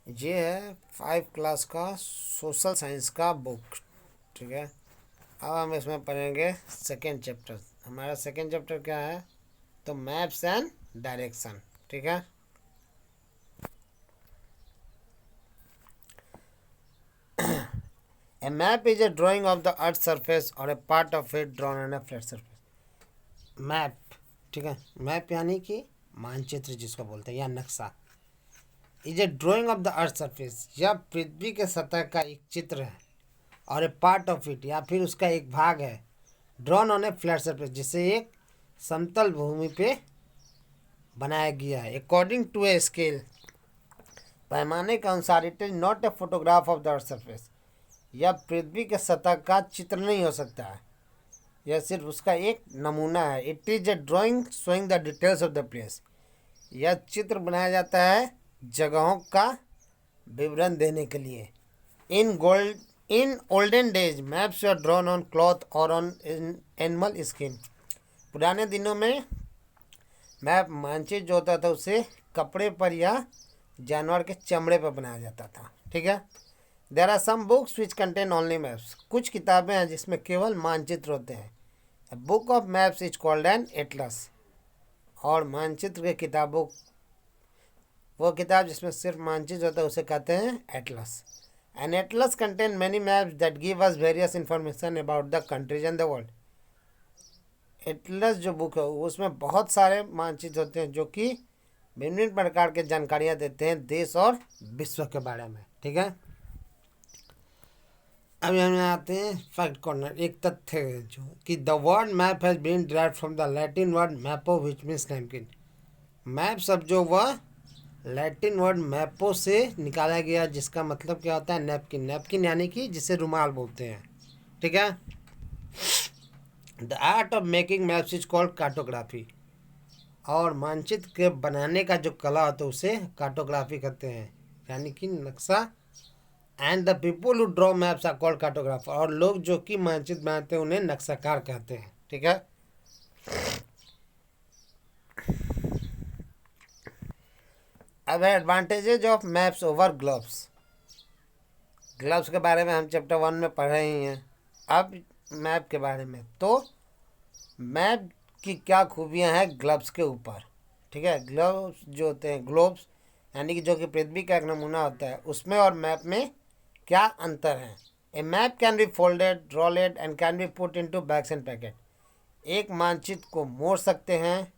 ये है 5 क्लास का सोशल साइंस का बुक। ठीक है, अब हम इसमें पढ़ेंगे सेकेंड चैप्टर। हमारा सेकेंड चैप्टर क्या है? तो मैप्स एंड डायरेक्शन। ठीक है, a map is a drawing of the earth surface or a part of it drawn on a flat surface. Map, ठीक है, मैप यानी कि मानचित्र जिसको बोलते हैं या नक्शा। Is a drawing of the earth surface, यह पृथ्वी के सतह का एक चित्र है, और ए पार्ट ऑफ इट या फिर उसका एक भाग है, drawn on a flat surface जिसे एक समतल भूमि पे बनाया गया है। अकॉर्डिंग टू ए स्केल, पैमाने के अनुसार, it is not a photograph of the earth surface, यह पृथ्वी के सतह का चित्र नहीं हो सकता है, यह सिर्फ उसका एक नमूना है। It is a drawing showing the details of the place, यह चित्र बनाया जाता है जगहों का विवरण देने के लिए। In olden days maps are drawn on cloth और ऑन एनिमल स्किन। पुराने दिनों में मैप मानचित्र जो होता था उसे कपड़े पर या जानवर के चमड़े पर बनाया जाता था। ठीक है, there are some books which contain only maps, कुछ किताबें हैं जिसमें केवल मानचित्र होते हैं। A book of maps is called an atlas, और मानचित्र के किताबों, वो किताब जिसमें सिर्फ मानचित्र होता है उसे कहते हैं atlas. An atlas contain many maps that give us various information about the countries and the world. Atlas जो बुक है उसमें बहुत सारे मानचित्र होते हैं जो कि भिन्न भिन्न प्रकार के जानकारियाँ देते हैं देश और विश्व के बारे में। ठीक है, अभी हम आते हैं फैक्ट कॉर्नर। एक तथ्य है जो कि the word map has been derived from the Latin word mappa which means napkin. Map शब्द जो वह लैटिन वर्ड मैपो से निकाला गया जिसका मतलब क्या होता है? नैपकिन। नैपकिन यानी कि जिसे रुमाल बोलते हैं। ठीक है, the art of making maps is called cartography, और मानचित्र के बनाने का जो कला होता है उसे कार्टोग्राफी कहते हैं, यानी कि नक्शा। And the people who draw maps are called cartographer, और लोग जो कि मानचित्र बनाते हैं उन्हें नक्शाकार कहते हैं। ठीक है, अब है advantages of maps over globes. Globes के बारे में हम चैप्टर 1 में पढ़ रहे ही हैं। अब मैप के बारे में, तो मैप की क्या खूबियां हैं ग्लोब्स के ऊपर। ठीक है, ग्लोब्स जो होते हैं, ग्लोब्स यानी कि जो कि पृथ्वी का एक नमूना होता है, उसमें और मैप में क्या अंतर है? A map can be folded, rolled and can be put into bags and packet. एक मानचित्र को मोड़ सकते हैं,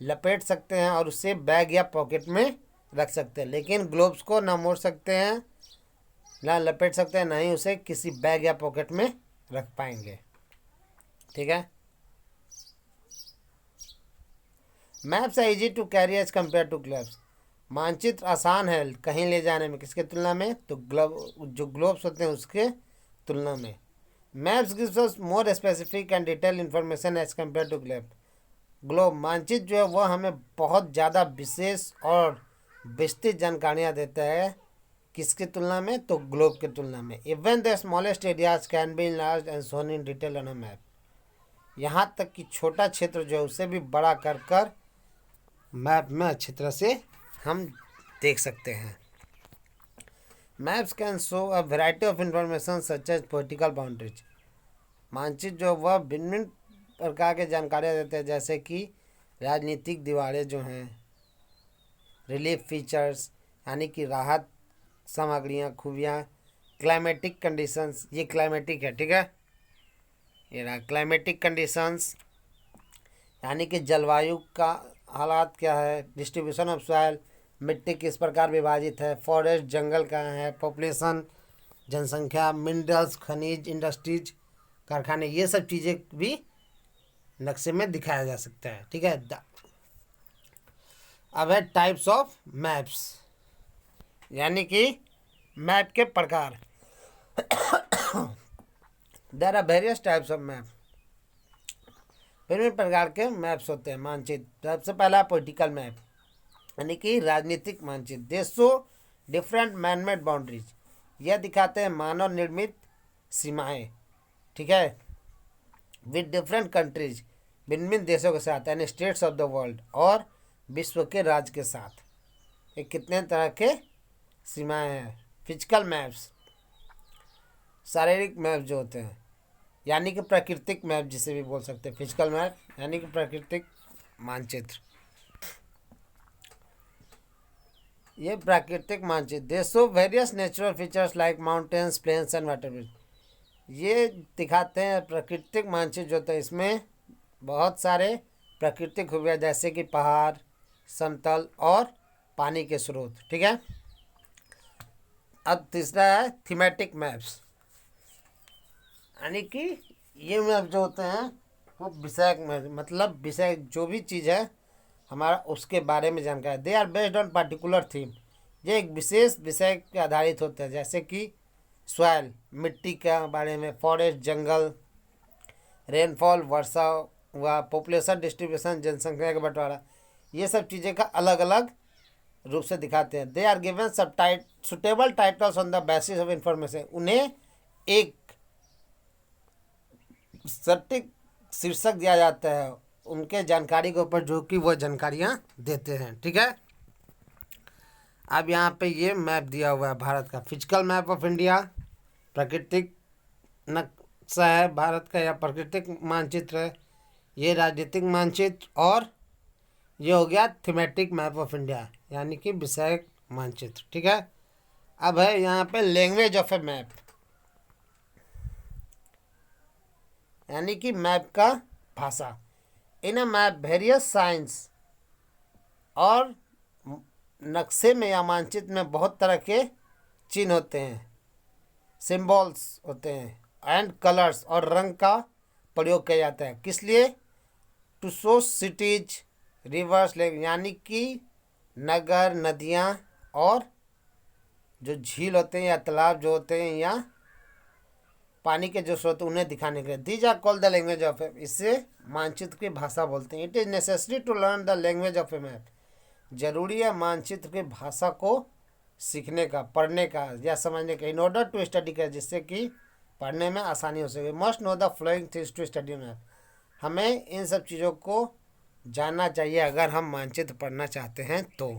लपेट सकते हैं और उसे बैग या पॉकेट में रख सकते हैं, लेकिन ग्लोब्स को ना मोड़ सकते हैं, ना लपेट सकते हैं, ना ही उसे किसी बैग या पॉकेट में रख पाएंगे। ठीक है, maps are easy to carry as compare to globes. मानचित्र आसान है कहीं ले जाने में, किसके तुलना में? तो जो ग्लोब्स होते हैं उसके तुलना में। Maps gives us more specific and detail information as compare to globe. मानचित्र जो है वह हमें बहुत ज़्यादा विशेष और विस्तृत जानकारियाँ देता है, किसकी तुलना में? तो ग्लोब की तुलना में। Even the smallest areas can be enlarged and shown in detail on a map. यहाँ तक कि छोटा क्षेत्र जो है उसे भी बड़ा कर कर मैप में अच्छी तरह से हम देख सकते हैं। Maps can show a variety of information such as political boundaries. मानचित्र जो वह भिन्न भिन्न प्रकार के जानकारियाँ देते हैं, जैसे कि राजनीतिक दीवारें जो हैं, रिलीफ फीचर्स यानी कि राहत सामग्रियाँ, खूबियाँ, क्लाइमेटिक कंडीशंस, ये क्लाइमेटिक है। ठीक है, ये रहा क्लाइमेटिक कंडीशंस यानी कि जलवायु का हालात क्या है, डिस्ट्रीब्यूशन ऑफ सॉइल, मिट्टी किस प्रकार विभाजित है, फॉरेस्ट जंगल कहाँ है, पॉपुलेशन जनसंख्या, मिनरल्स खनिज, इंडस्ट्रीज कारखाने, ये सब चीज़ें भी नक्शे में दिखाया जा सकता है। ठीक है, अब है टाइप्स ऑफ मैप्स, यानी कि मैप के प्रकार। There are various types of map, विभिन्न प्रकार के मैप्स होते हैं मानचित्र। सबसे पहला पॉलिटिकल मैप यानी कि राजनीतिक मानचित्र। देशों डिफरेंट मैनमेड बाउंड्रीज, यह दिखाते हैं मानव निर्मित सीमाएं। ठीक है, विद डिफरेंट कंट्रीज, भिन्न भिन्न देशों के साथ, यानी स्टेट्स ऑफ द वर्ल्ड, और विश्व के राज्य के साथ। ये कितने तरह के सीमाएं हैं। फिजिकल मैप्स शारीरिक मैप जो होते हैं, यानी कि प्राकृतिक मैप जिसे भी बोल सकते हैं। फिजिकल मैप यानी कि प्राकृतिक मानचित्र। ये प्राकृतिक मानचित्र they show various natural features like mountains, plains and water. ये दिखाते हैं प्राकृतिक मानचित्र जो होता है, इसमें बहुत सारे प्राकृतिक खूबियाँ जैसे कि पहाड़, समतल और पानी के स्रोत। ठीक है। अब तीसरा है थीमेटिक मैप्स, यानी कि ये मैप जो होते हैं वो विषय में, मतलब विषय जो भी चीज़ है हमारा उसके बारे में जानकारी। They are based on particular theme. ये एक विशेष विषय पे आधारित होते हैं, जैसे कि सॉइल मिट्टी के बारे में, फॉरेस्ट जंगल, रेनफॉल वर्षा हुआ, पॉपुलेशन डिस्ट्रीब्यूशन जनसंख्या का बंटवारा। ये सब चीज़ें का अलग अलग रूप से दिखाते हैं। दे आर गिवन सब suitable titles on the basis of information. उन्हें एक सटीक शीर्षक दिया जाता है उनके जानकारी के ऊपर, जो कि वो जानकारियाँ देते हैं। ठीक है। अब यहाँ पे ये मैप दिया हुआ है भारत का, फिजिकल मैप ऑफ इंडिया, प्राकृतिक नक्शा है भारत का या प्राकृतिक मानचित्र है, ये राजनीतिक मानचित्र, और ये हो गया थीमेटिक मैप ऑफ इंडिया यानी कि विषय मानचित्र। ठीक है। अब है यहाँ पे लैंग्वेज ऑफ ए मैप, यानी कि मैप का भाषा। इन अ मैप वेरियस साइंस, और नक्शे में या मानचित्र में बहुत तरह के चिन्ह होते हैं, सिंबल्स होते हैं, एंड कलर्स और रंग का प्रयोग किया जाता है। किस लिए? To show cities, rivers, lake, यानी कि नगर, नदियाँ और जो झील होते हैं या तालाब जो होते हैं या पानी के जो स्रोत उन्हें दिखाने के लिए। These are called the language of a, इससे मानचित्र की भाषा बोलते हैं। It is necessary to learn the language of a map. जरूरी है मानचित्र की भाषा को सीखने का, पढ़ने का या समझने का, इन ऑर्डर टू स्टडी का, जिससे कि पढ़ने में आसानी हो सके। Must know the following things to study map. हमें इन सब चीज़ों को जानना चाहिए अगर हम मानचित्र पढ़ना चाहते हैं तो।